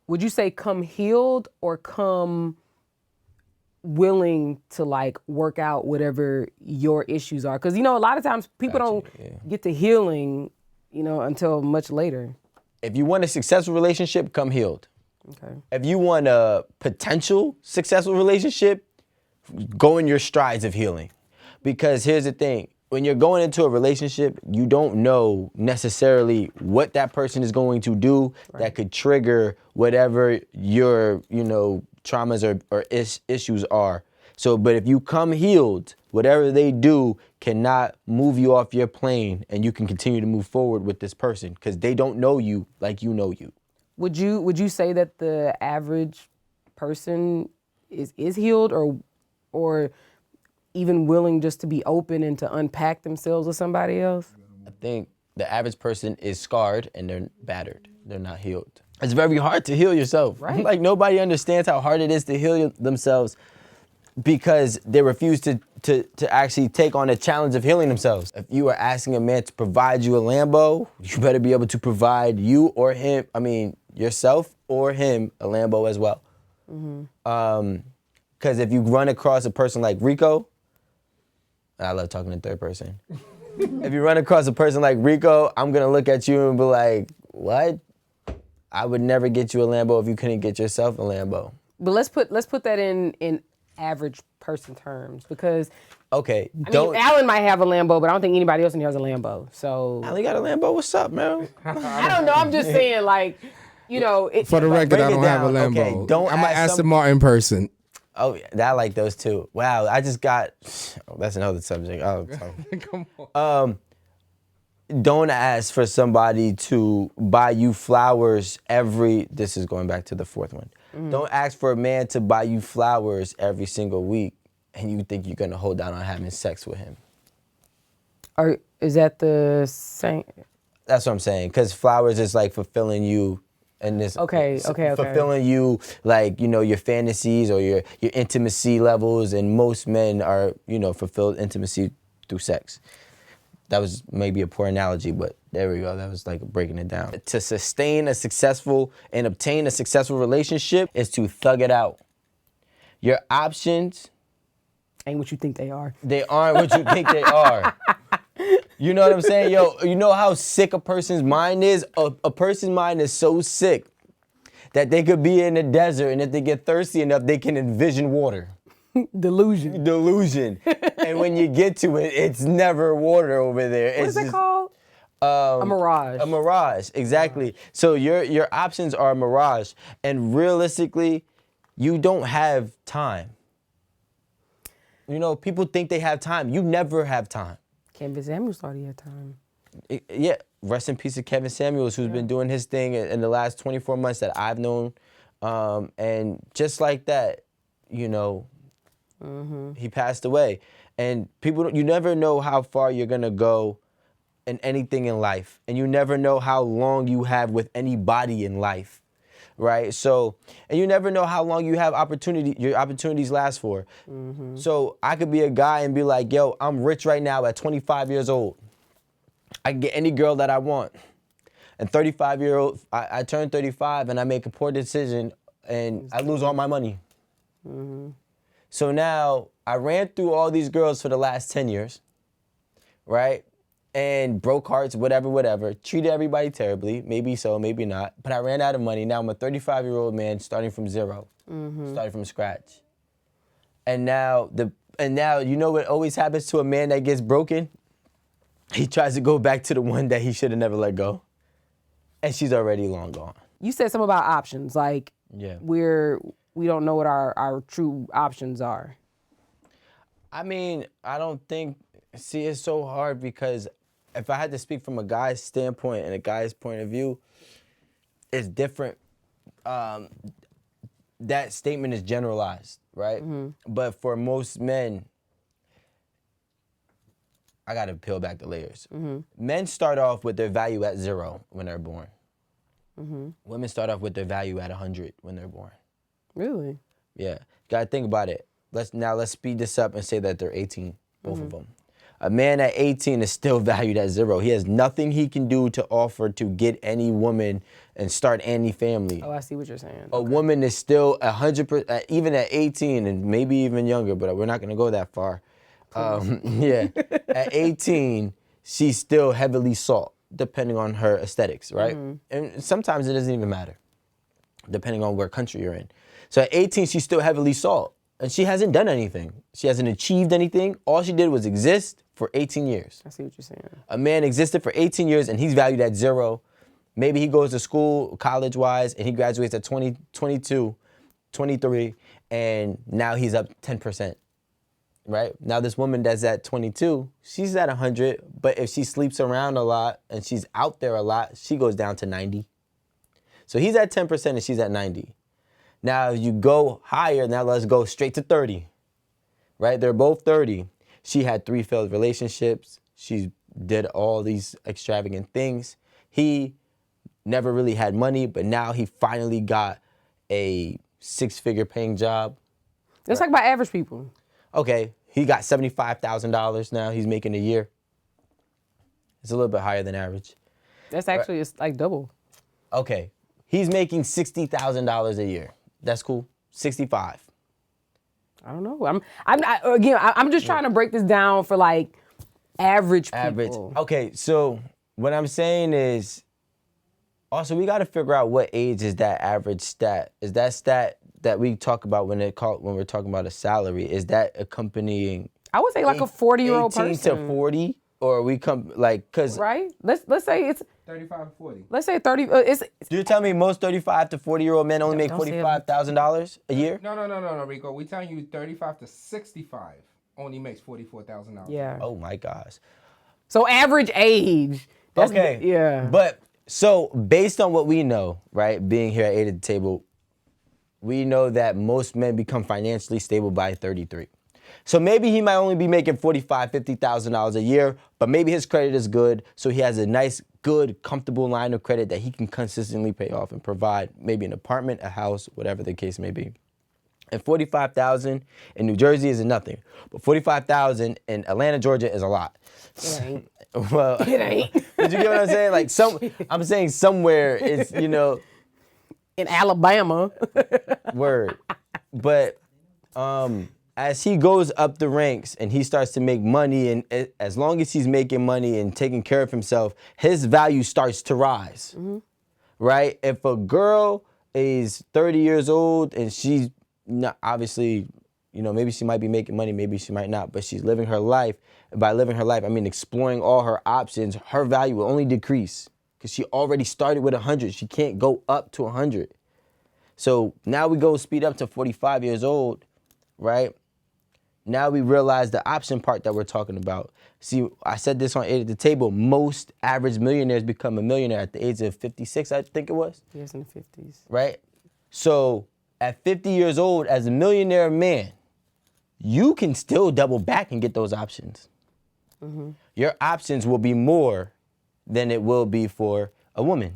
would you say come healed or come willing to like work out whatever your issues are? Because, you know, a lot of times people don't get to healing, you know, until much later. If you want a successful relationship, come healed. Okay. If you want a potential successful relationship, go in your strides of healing. Because here's the thing, when you're going into a relationship, you don't know necessarily what that person is going to do that could trigger whatever your, you know, traumas or issues are. So, but if you come healed, whatever they do cannot move you off your plane, and you can continue to move forward with this person because they don't know you like you know you. Would you say that the average person is healed or even willing just to be open and to unpack themselves with somebody else? I think the average person is scarred and they're battered. They're not healed. It's very hard to heal yourself. Right. Like nobody understands how hard it is to heal themselves because they refuse to actually take on the challenge of healing themselves. If you are asking a man to provide you a Lambo, you better be able to provide you or him, yourself or him a Lambo as well. Because if you run across a person like Rico, I love talking in third person. If you run across a person like Rico, I'm gonna look at you and be like, what? I would never get you a Lambo if you couldn't get yourself a Lambo. But let's put that in average person terms, because okay, I mean, Alan might have a Lambo, but I don't think anybody else in here has a Lambo. So Alan got a Lambo. What's up, man? I don't know. I'm just saying, like, you know. For the record, I don't have a Lambo. Okay, don't I'm gonna ask Aston Martin person. Oh, I like those too. Wow, I just got. Oh, that's another subject. Oh, Come on. Don't ask for somebody to buy you flowers this is going back to the fourth one. Don't ask for a man to buy you flowers every single week and you think you're gonna hold down on having sex with him. Or is that the same? That's what I'm saying, because flowers is like fulfilling you and this fulfilling you, like, you know, your fantasies or your intimacy levels, and most men are, you know, fulfilled intimacy through sex. That was maybe a poor analogy, but there we go. That was like breaking it down. To sustain a successful and obtain a successful relationship is to thug it out. Your options ain't what you think they are. They aren't what you think they are. You know what I'm saying? Yo, you know how sick a person's mind is? A person's mind is so sick that they could be in the desert, and if they get thirsty enough, they can envision water. Delusion. And when you get to it, it's never water over there. What is it called? A mirage. A mirage, exactly. So your options are a mirage. And realistically, you don't have time. You know, people think they have time. You never have time. Kevin Samuels thought he had time. Yeah, rest in peace to Kevin Samuels, who's been doing his thing in the last 24 months that I've known. And just like that, you know, he passed away. And you never know how far you're gonna go in anything in life. And you never know how long you have with anybody in life, right? So, and you never know how long you have your opportunities last for. So I could be a guy and be like, yo, I'm rich right now at 25 years old. I can get any girl that I want. And 35-year-old, I turn 35 and I make a poor decision and I lose all my money. So now I ran through all these girls for the last 10 years, right? And broke hearts, whatever, treated everybody terribly, maybe so, maybe not. But I ran out of money. Now I'm a 35-year-old man starting from zero, starting from scratch. And now you know what always happens to a man that gets broken? He tries to go back to the one that he should have never let go. And she's already long gone. You said something about options, like we don't know what our true options are. I mean, I don't think, it's so hard because if I had to speak from a guy's standpoint and a guy's point of view, it's different. That statement is generalized, right? But for most men, I gotta peel back the layers. Men start off with their value at 0 when they're born. Women start off with their value at 100 when they're born. Really? Yeah, gotta think about it. Let's speed this up and say that they're 18, both of them. A man at 18 is still valued at 0. He has nothing he can do to offer to get any woman and start any family. Oh, I see what you're saying. A woman is still 100%, even at 18 and maybe even younger, but we're not going to go that far. Yeah, at 18, she's still heavily sought, depending on her aesthetics, right? And sometimes it doesn't even matter, depending on where country you're in. So at 18, she's still heavily sought, and she hasn't done anything. She hasn't achieved anything. All she did was exist for 18 years. I see what you're saying. A man existed for 18 years, and he's valued at 0. Maybe he goes to school, college-wise, and he graduates at 20, 22, 23, and now he's up 10%. Right? Now this woman that's at 22, she's at 100, but if she sleeps around a lot and she's out there a lot, she goes down to 90. So he's at 10% and she's at 90. Now if you go higher, now let's go straight to 30. Right? They're both 30. She had 3 failed relationships. She did all these extravagant things. He never really had money, but now he finally got a 6-figure paying job. That's like by average people. Okay, he got $75,000 now he's making a year. It's a little bit higher than average. That's actually it's like double. Okay, he's making $60,000 a year. That's cool. 65. I don't know. I'm just trying to break this down for like average people. Average. Okay, so what I'm saying is, also we got to figure out what age is that average stat. Is that stat that we talk about when we're talking about a salary, is that accompanying? I would say like a 40-year-old 18 person. to 40, or we come like because right. Let's say it's 35 to 40. let's say 30. It's you're telling me most 35 to 40-year-old men only make Don't say it. $45,000 a year? No, Rico. We telling you 35 to 65 only makes $44,000. yeah. Oh my gosh. So average age. That's, Okay. Yeah. But so based on what we know, right, being here at 8 at the table, we know that most men become financially stable by 33. So maybe he might only be making $45,000, $50,000 a year, but maybe his credit is good, so he has a nice, good, comfortable line of credit that he can consistently pay off and provide maybe an apartment, a house, whatever the case may be. And $45,000 in New Jersey is nothing, but $45,000 in Atlanta, Georgia is a lot. It ain't. Well, It ain't. Did you get what I'm saying? Like I'm saying somewhere it's, In Alabama. word. But as he goes up the ranks and he starts to make money, and as long as he's making money and taking care of himself, his value starts to rise, right? If a girl is 30 years old and she's not, obviously, maybe she might be making money, maybe she might not, but she's living her life. By living her life, I mean exploring all her options, her value will only decrease because she already started with 100. She can't go up to 100. So now we go speed up to 45 years old, right? Now we realize the option part that we're talking about. See, I said this on 8 at the table. Most average millionaires become a millionaire at the age of 56, I think it was. Yes, in the 50s. Right? So at 50 years old, as a millionaire man, you can still double back and get those options. Your options will be more than it will be for a woman,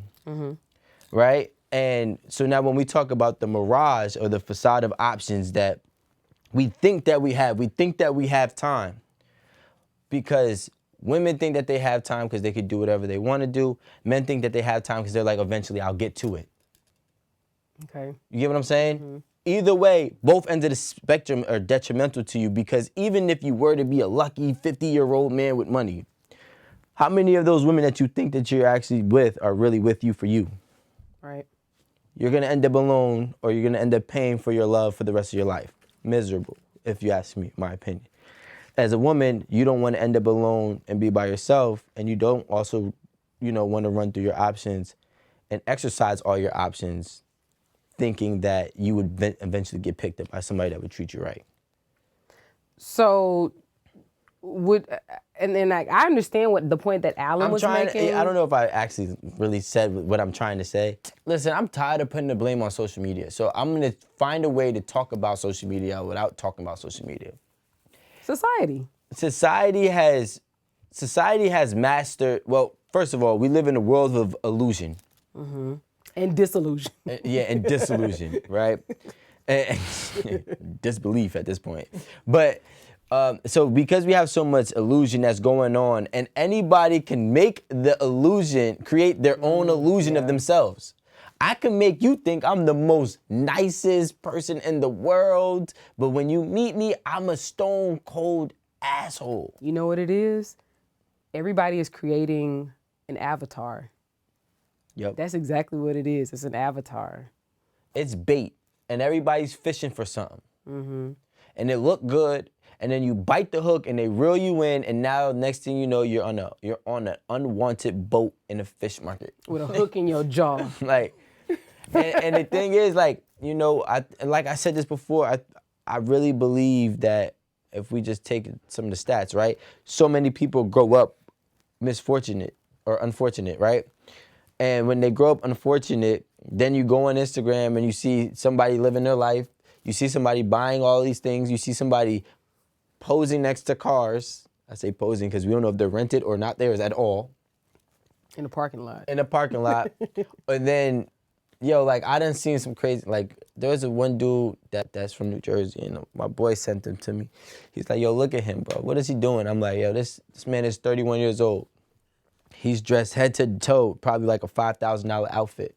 right? And so now when we talk about the mirage or the facade of options that we think that we have time, because women think that they have time because they could do whatever they want to do. Men think that they have time because they're like, eventually I'll get to it. Okay. You get what I'm saying? Either way, both ends of the spectrum are detrimental to you, because even if you were to be a lucky 50-year-old man with money, how many of those women that you think that you're actually with are really with you for you? Right. You're going to end up alone, or you're going to end up paying for your love for the rest of your life. Miserable, if you ask me, my opinion. As a woman, you don't want to end up alone and be by yourself, and you don't also, want to run through your options and exercise all your options, thinking that you would eventually get picked up by somebody that would treat you right. So and then I understand what the point that Alan was making. I don't know if I actually really said what I'm trying to say. Listen, I'm tired of putting the blame on social media. So I'm going to find a way to talk about social media without talking about social media. Society. Society has mastered, well, first of all, we live in a world of illusion. And disillusion. Yeah, and disillusion, right? And disbelief at this point. But So because we have so much illusion that's going on, and anybody can make the illusion, create their own illusion of themselves. I can make you think I'm the most nicest person in the world, but when you meet me, I'm a stone cold asshole. You know what it is? Everybody is creating an avatar. Yep. That's exactly what it is. It's an avatar. It's bait, and everybody's fishing for something. And it look good, and then you bite the hook, and they reel you in, and now next thing you know, you're on an unwanted boat in a fish market With a hook in your jaw. like. And the thing is, like, you know, like I said this before, I really believe that if we just take some of the stats, right? So many people grow up misfortunate or unfortunate, right? And when they grow up unfortunate, then you go on Instagram and you see somebody living their life. You see somebody buying all these things. You see somebody posing next to cars. I say posing because we don't know if they're rented or not theirs at all. In the parking lot. In a parking lot. And then, yo, like, I done seen some crazy, like, there was one dude that's from New Jersey, and my boy sent him to me. He's like, yo, look at him, bro. What is he doing? I'm like, yo, this man is 31 years old. He's dressed head to toe, probably like a $5,000 outfit.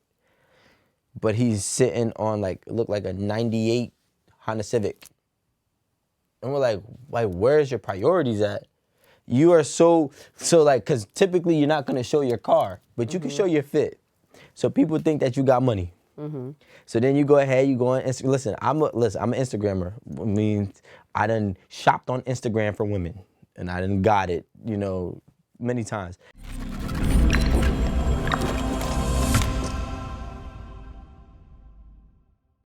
But he's sitting on, like, it looked like a 98 Honda Civic. And we're like, where's your priorities at? You are so like, because typically you're not going to show your car, but you can show your fit. So people think that you got money. So then you go ahead, you go on Instagram. Listen, I'm an Instagrammer. I mean, I done shopped on Instagram for women, and I done got it, you know, many times.